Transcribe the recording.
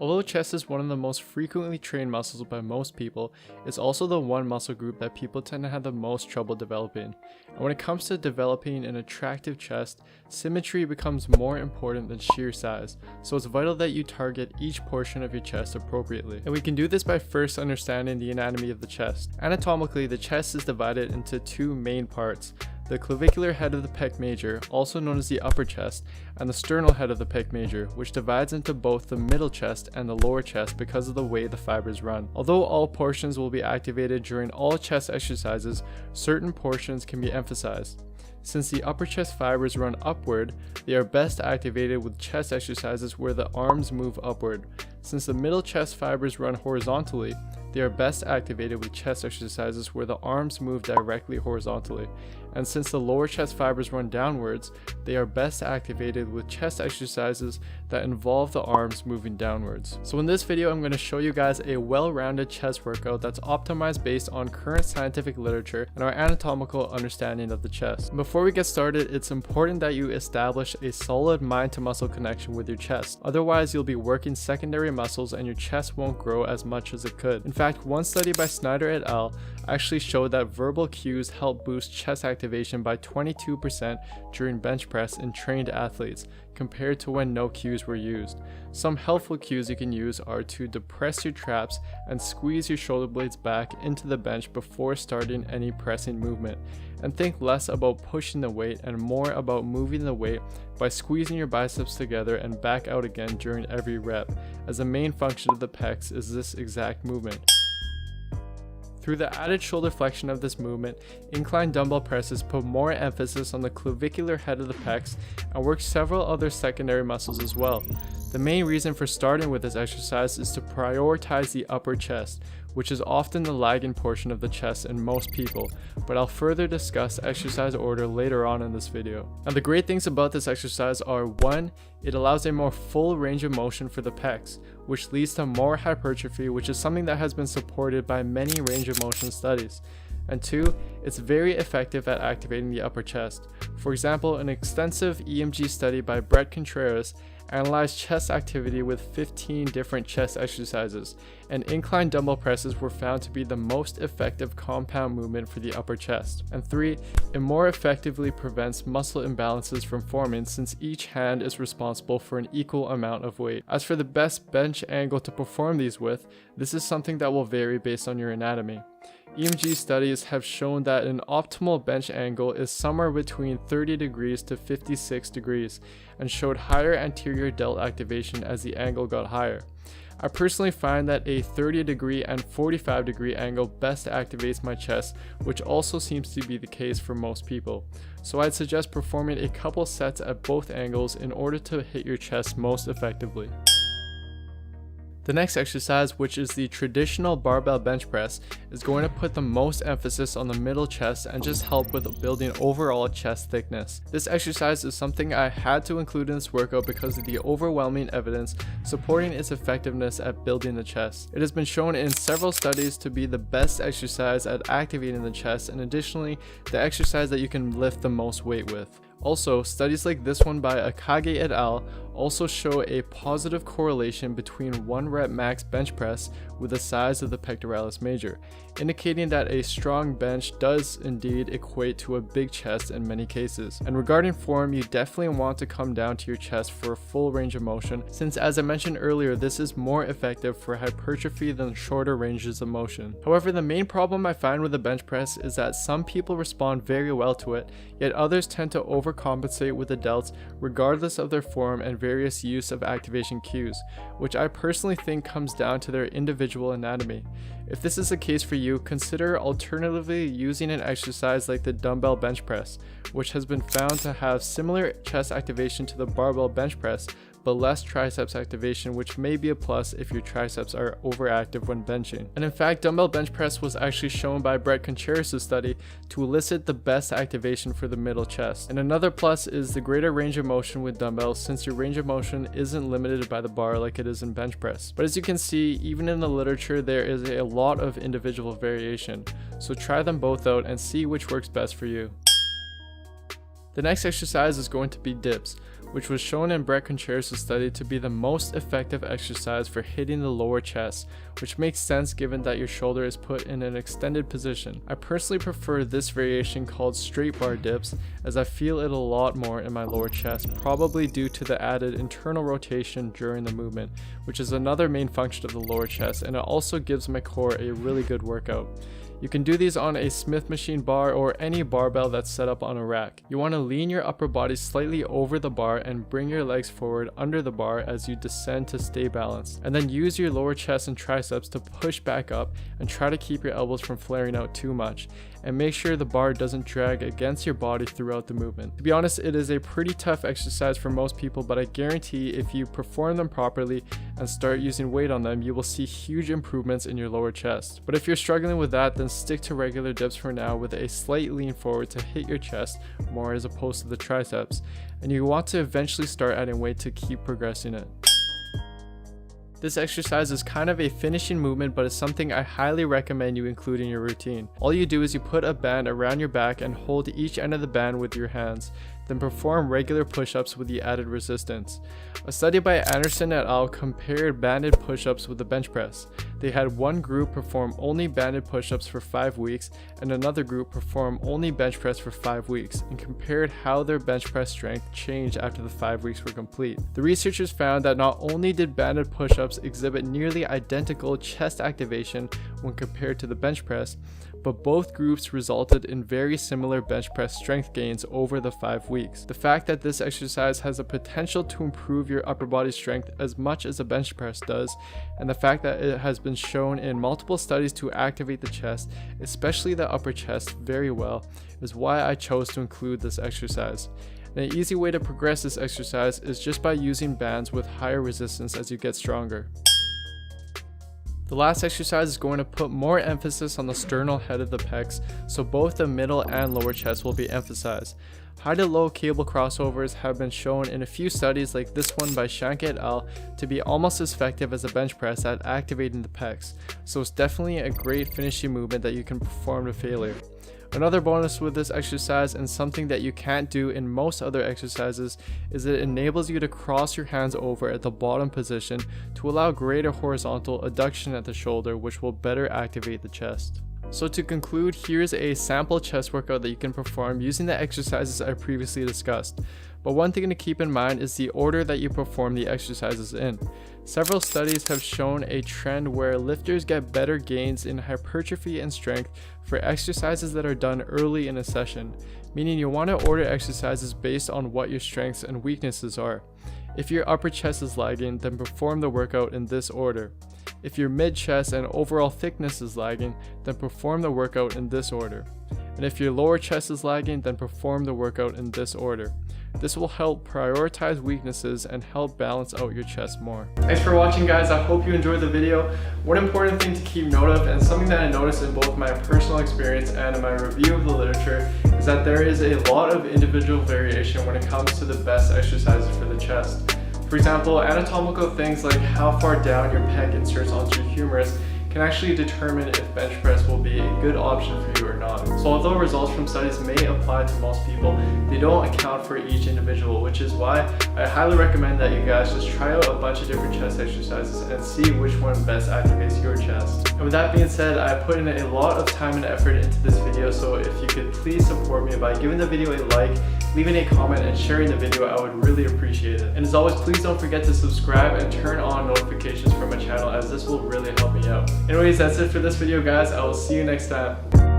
Although chest is one of the most frequently trained muscles by most people, it's also the one muscle group that people tend to have the most trouble developing. And when it comes to developing an attractive chest, symmetry becomes more important than sheer size, so it's vital that you target each portion of your chest appropriately. And we can do this by first understanding the anatomy of the chest. Anatomically, the chest is divided into two main parts: the clavicular head of the pec major, also known as the upper chest, and the sternal head of the pec major, which divides into both the middle chest and the lower chest because of the way the fibers run. Although all portions will be activated during all chest exercises, certain portions can be emphasized. Since the upper chest fibers run upward, they are best activated with chest exercises where the arms move upward. Since the middle chest fibers run horizontally, they are best activated with chest exercises where the arms move directly horizontally. And since the lower chest fibers run downwards, they are best activated with chest exercises that involve the arms moving downwards. So in this video, I'm going to show you guys a well-rounded chest workout that's optimized based on current scientific literature and our anatomical understanding of the chest. Before we get started, it's important that you establish a solid mind-to-muscle connection with your chest. Otherwise, you'll be working secondary muscles and your chest won't grow as much as it could. In fact, one study by Snyder et al. Actually showed that verbal cues help boost chest activation by 22% during bench press in trained athletes, compared to when no cues were used. Some helpful cues you can use are to depress your traps and squeeze your shoulder blades back into the bench before starting any pressing movement, and think less about pushing the weight and more about moving the weight by squeezing your biceps together and back out again during every rep, as the main function of the pecs is this exact movement. Through the added shoulder flexion of this movement, incline dumbbell presses put more emphasis on the clavicular head of the pecs and work several other secondary muscles as well. The main reason for starting with this exercise is to prioritize the upper chest, which is often the lagging portion of the chest in most people, but I'll further discuss exercise order later on in this video. Now the great things about this exercise are: 1. It allows a more full range of motion for the pecs, which leads to more hypertrophy, which is something that has been supported by many range of motion studies. And 2, it's very effective at activating the upper chest. For example, an extensive EMG study by Brett Contreras analyzed chest activity with 15 different chest exercises, and incline dumbbell presses were found to be the most effective compound movement for the upper chest. And 3, it more effectively prevents muscle imbalances from forming since each hand is responsible for an equal amount of weight. As for the best bench angle to perform these with, this is something that will vary based on your anatomy. EMG studies have shown that an optimal bench angle is somewhere between 30 degrees to 56 degrees and showed higher anterior delt activation as the angle got higher. I personally find that a 30 degree and 45 degree angle best activates my chest, which also seems to be the case for most people. So I'd suggest performing a couple sets at both angles in order to hit your chest most effectively. The next exercise, which is the traditional barbell bench press, is going to put the most emphasis on the middle chest and just help with building overall chest thickness. This exercise is something I had to include in this workout because of the overwhelming evidence supporting its effectiveness at building the chest. It has been shown in several studies to be the best exercise at activating the chest, and additionally, the exercise that you can lift the most weight with. Also, studies like this one by Akage et al. Also show a positive correlation between 1 rep max bench press with the size of the pectoralis major, indicating that a strong bench does indeed equate to a big chest in many cases. And regarding form, you definitely want to come down to your chest for a full range of motion, since as I mentioned earlier, this is more effective for hypertrophy than shorter ranges of motion. However, the main problem I find with the bench press is that some people respond very well to it, yet others tend to overcompensate with the delts regardless of their form and various use of activation cues, which I personally think comes down to their individual anatomy. If this is the case for you, consider alternatively using an exercise like the dumbbell bench press, which has been found to have similar chest activation to the barbell bench press, but less triceps activation, which may be a plus if your triceps are overactive when benching. And in fact, dumbbell bench press was actually shown by Brett Contreras' study to elicit the best activation for the middle chest. And another plus is the greater range of motion with dumbbells, since your range of motion isn't limited by the bar like it is in bench press. But as you can see, even in the literature, there is a lot of individual variation. So try them both out and see which works best for you. The next exercise is going to be dips, which was shown in Brett Contreras' study to be the most effective exercise for hitting the lower chest, which makes sense given that your shoulder is put in an extended position. I personally prefer this variation called straight bar dips, as I feel it a lot more in my lower chest, probably due to the added internal rotation during the movement, which is another main function of the lower chest, and it also gives my core a really good workout. You can do these on a Smith machine bar or any barbell that's set up on a rack. You want to lean your upper body slightly over the bar and bring your legs forward under the bar as you descend to stay balanced. And then use your lower chest and triceps to push back up and try to keep your elbows from flaring out too much. And make sure the bar doesn't drag against your body throughout the movement. To be honest, it is a pretty tough exercise for most people, but I guarantee if you perform them properly and start using weight on them, you will see huge improvements in your lower chest. But if you're struggling with that, then stick to regular dips for now with a slight lean forward to hit your chest more as opposed to the triceps. And you want to eventually start adding weight to keep progressing it. This exercise is kind of a finishing movement, but it's something I highly recommend you include in your routine. All you do is you put a band around your back and hold each end of the band with your hands, then perform regular push-ups with the added resistance. A study by Anderson et al. Compared banded push-ups with the bench press. They had one group perform only banded push-ups for 5 weeks and another group perform only bench press for 5 weeks, and compared how their bench press strength changed after the 5 weeks were complete. The researchers found that not only did banded push-ups exhibit nearly identical chest activation when compared to the bench press, but both groups resulted in very similar bench press strength gains over the 5 weeks. The fact that this exercise has the potential to improve your upper body strength as much as a bench press does, and the fact that it has been shown in multiple studies to activate the chest, especially the upper chest, very well, is why I chose to include this exercise. And an easy way to progress this exercise is just by using bands with higher resistance as you get stronger. The last exercise is going to put more emphasis on the sternal head of the pecs, so both the middle and lower chest will be emphasized. High to low cable crossovers have been shown in a few studies like this one by Shank et al. To be almost as effective as a bench press at activating the pecs, so it's definitely a great finishing movement that you can perform to failure. Another bonus with this exercise, and something that you can't do in most other exercises, is it enables you to cross your hands over at the bottom position to allow greater horizontal adduction at the shoulder, which will better activate the chest. So to conclude, here's a sample chest workout that you can perform using the exercises I previously discussed. But one thing to keep in mind is the order that you perform the exercises in. Several studies have shown a trend where lifters get better gains in hypertrophy and strength for exercises that are done early in a session, meaning you want to order exercises based on what your strengths and weaknesses are. If your upper chest is lagging, then perform the workout in this order. If your mid chest and overall thickness is lagging, then perform the workout in this order. And if your lower chest is lagging, then perform the workout in this order. This will help prioritize weaknesses and help balance out your chest more. Thanks for watching, guys. I hope you enjoyed the video. One important thing to keep note of, and something that I noticed in both my personal experience and in my review of the literature, is that there is a lot of individual variation when it comes to the best exercises for the chest. For example, anatomical things like how far down your pec inserts onto your humerus can actually determine if bench press will be a good option for you or not. So although results from studies may apply to most people, they don't account for each individual, which is why I highly recommend that you guys just try out a bunch of different chest exercises and see which one best activates your chest. And with that being said, I put in a lot of time and effort into this video, so if you could please support me by giving the video a like, leaving a comment, and sharing the video, I would really appreciate it. And as always, please don't forget to subscribe and turn on notifications for my channel, as this will really help me out. Anyways, that's it for this video, guys. I will see you next time.